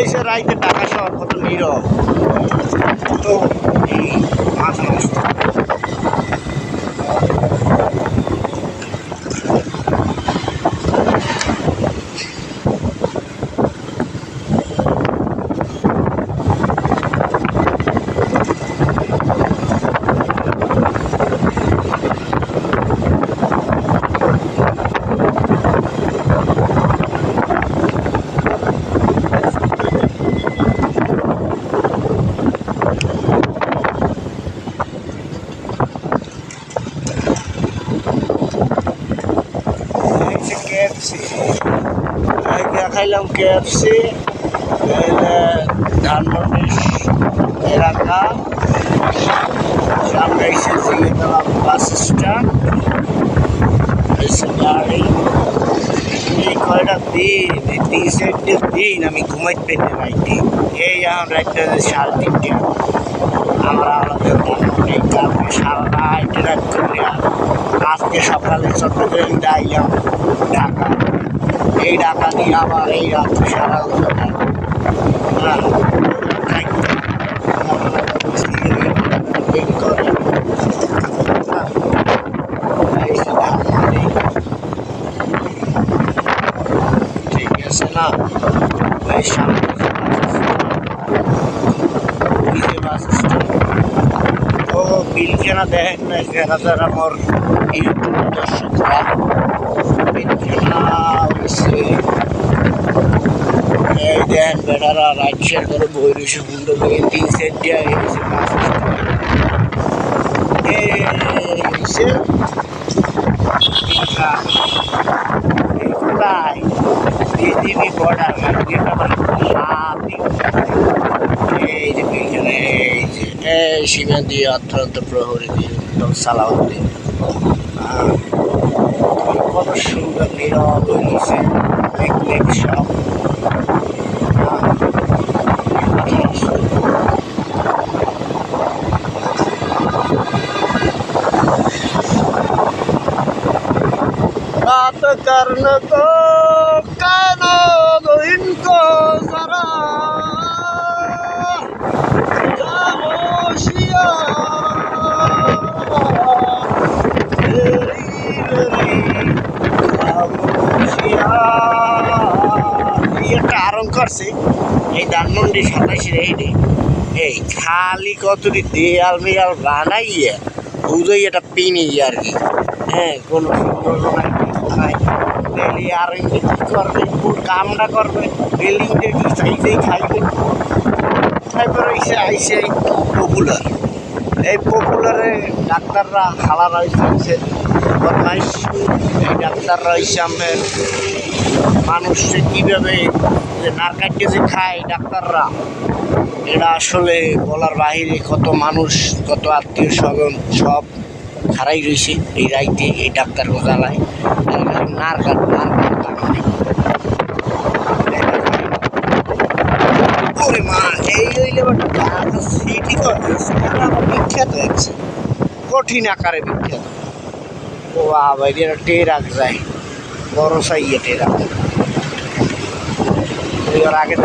হয়েছে রাইতে ঢাকা শহর কত নীরব, কত এই মাঝে অবস্থা। KFC খাইলাম KFC ধানমন্ডি এলাকা সামনে এসে জিগেতলা বাস স্ট্যান্ড গাড়ি। এই কয়টা দিন, এই 3-4 দিন আমি ঘুমাইতে পেতে রাইতে। এই এখন রাইতে 3:30 আমরা আমাদের ধানমন্ডি কালকে সারা রাত রাত করে আজকে সকালে চট্টগ্রাম যাইলাম ঢাকা। এই ঢাকা দিয়ে আবার এই রাত্রে সারা ঠিক আছে না? এই সামনে বাস স্ট্যান্ড ও বিলখানা দেখেন না, যারা যারা আমার ইউটিউব দর্শকরা বিলখানা হয়েছে। এই দেখেন বেটারা রাইট সাইড করে বই রয়েছে সুন্দর করে 3 সাইড দিয়ে গেছে বাস স্ট্যান্ড। পৃথিবী বর্ডার এই যে বিলখানা, এই যে এই সীমা দিয়ে অত্যন্ত প্রহরী দিয়ে সালাউদ্দিন কত সুন্দর নীরব হয়েছে পিকনিক সব। बात करने को कानो दो इनको जरा खामोशियाँ একটা আরম্ভ করছে এই ধানমন্ডি 27 এইটে এই খালি কতটি দেয়াল মেয়াল বানাইয়া বুঝোই এটা পিনি আর কি। হ্যাঁ, কোনো ডেলি আর করবে ফুল কামটা করবে বিল্ডিং দেখি চাইতেই খাইবে। তারপরে আইসে পপুলার, এই পপুলারে ডাক্তাররা খালারা হয়েছে বদমাইশ। এই ডাক্তাররা হয়েছে আমাদের মানুষকে কীভাবে যে নারকাটে যে খায় ডাক্তাররা, এটা আসলে বলার বাহিরে। কত মানুষ কত আত্মীয় স্বজন সব খারাই রয়েছে এই রাইতে এই ডাক্তার জ্বালায় নার কাট মা। এই হইলে সিটি বিখ্যাত হয়েছে, কঠিন আকারে বিখ্যাত। ও বাবা এটা টেরাক যায় বড় সাইয়ে টেরাক আগে